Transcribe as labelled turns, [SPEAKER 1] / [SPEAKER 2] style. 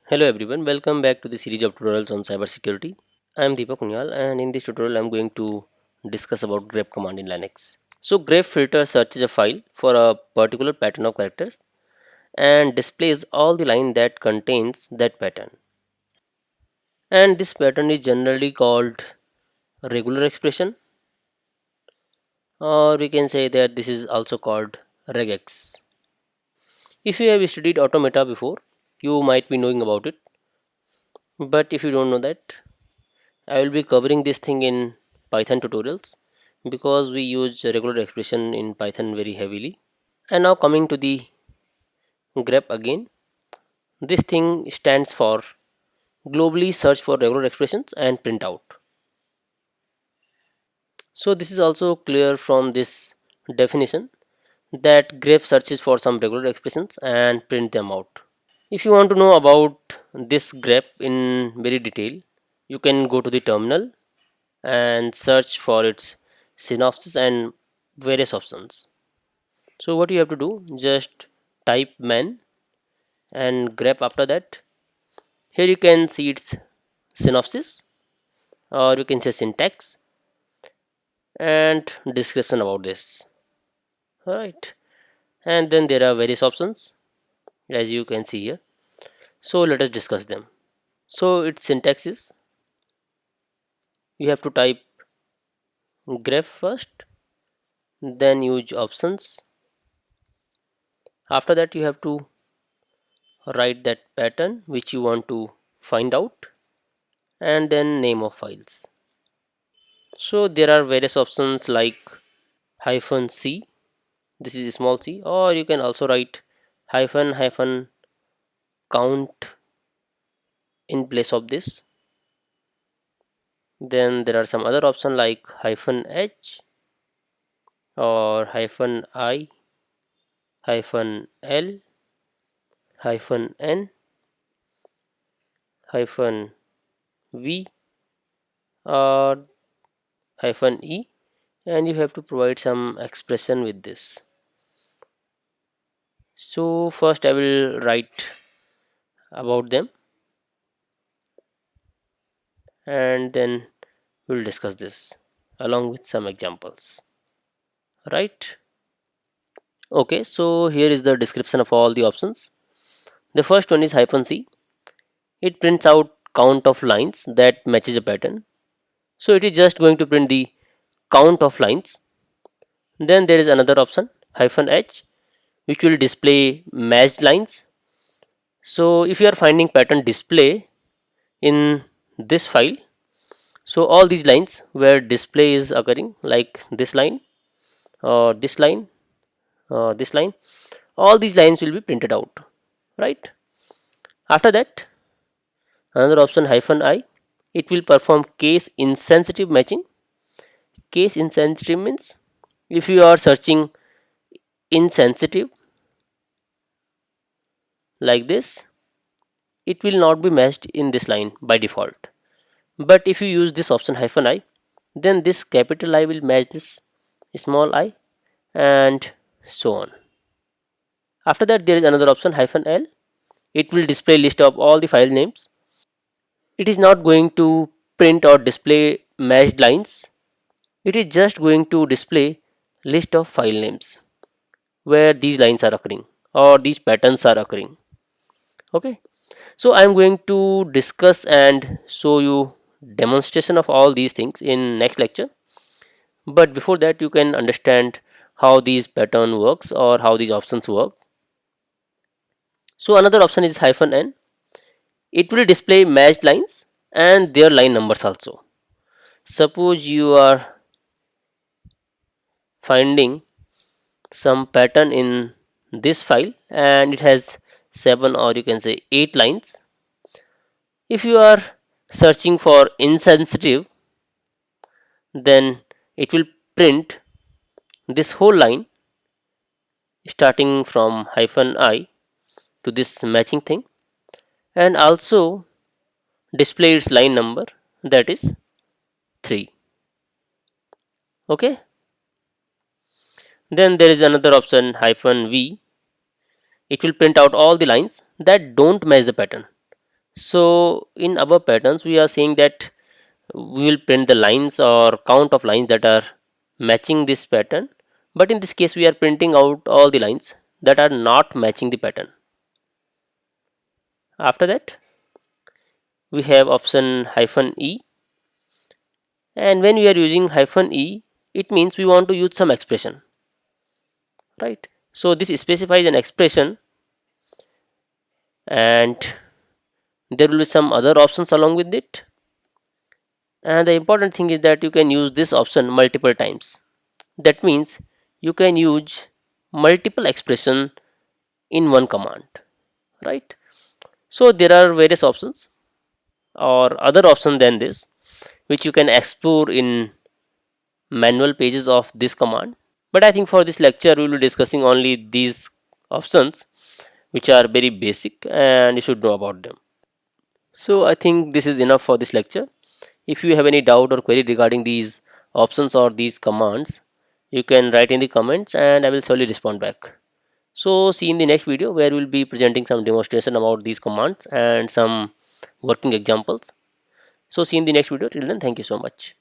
[SPEAKER 1] Hello everyone, welcome back to the series of tutorials on cybersecurity. I am Deepak Unyal and in this tutorial I am going to discuss about grep command in Linux. So grep filter searches a file for a particular pattern of characters and displays all the line that contains that pattern. And this pattern is generally called regular expression, or we can say that this is also called regex. If you have studied automata before, you might be knowing about it, but if you don't know that, I will be covering this thing in Python tutorials because we use regular expression in Python very heavily. And now coming to the grep again, this thing stands for globally search for regular expressions and print out. So this is also clear from this definition that grep searches for some regular expressions and print them out. If you want to know about this grep in very detail, you can go to the terminal and search for its synopsis and various options. So what you have to do, just type man and grep after that. Here you can see its synopsis, or you can say syntax and description about this. Alright, and then there are various options as you can see here. So let us discuss them. So its syntax is, you have to type grep first, then use options. After that you have to write that pattern which you want to find out, and then name of files. So there are various options like hyphen c, this is small c, or you can also write hyphen count in place of this. Then there are some other option like hyphen h or hyphen I, hyphen l, hyphen n, hyphen v, or hyphen e, and you have to provide some expression with this. So first I will write about them and then we'll discuss this along with some examples, right? Okay, so here is the description of all the options. The first one is hyphen c. It prints out count of lines that matches a pattern, so it is just going to print the count of lines. Then there is another option hyphen h, which will display matched lines. So if you are finding pattern display in this file, so all these lines where display is occurring, like this line or this line or this line, all these lines will be printed out, right? After that, another option hyphen I, it will perform case insensitive matching. Case insensitive means if you are searching insensitive like this, it will not be matched in this line by default. But if you use this option hyphen I, then this capital I will match this small I, and so on. After that there is another option hyphen L. It will display list of all the file names. It is not going to print or display matched lines. It is just going to display list of file names where these lines are occurring or these patterns are occurring. Okay, so I am going to discuss and show you demonstration of all these things in next lecture. But before that, you can understand how these pattern works or how these options work. So another option is hyphen n. It will display matched lines and their line numbers also. Suppose you are finding some pattern in this file and it has 7 or you can say 8 lines. If you are searching for insensitive, then it will print this whole line starting from hyphen I to this matching thing, and also display its line number, that is 3. Okay, then there is another option hyphen v. It will print out all the lines that don't match the pattern. So in our patterns we are saying that we will print the lines or count of lines that are matching this pattern, but in this case we are printing out all the lines that are not matching the pattern. After that we have option hyphen e, and when we are using hyphen e, it means we want to use some expression, right? So this specifies an expression, and there will be some other options along with it. And the important thing is that you can use this option multiple times. That means you can use multiple expression in one command, right? So there are various options or other option than this, which you can explore in manual pages of this command. But I think for this lecture we will be discussing only these options, which are very basic and you should know about them. So I think this is enough for this lecture. If you have any doubt or query regarding these options or these commands, you can write in the comments and I will surely respond back. So see you in the next video where we will be presenting some demonstration about these commands and some working examples. So see you in the next video. Till then, thank you so much.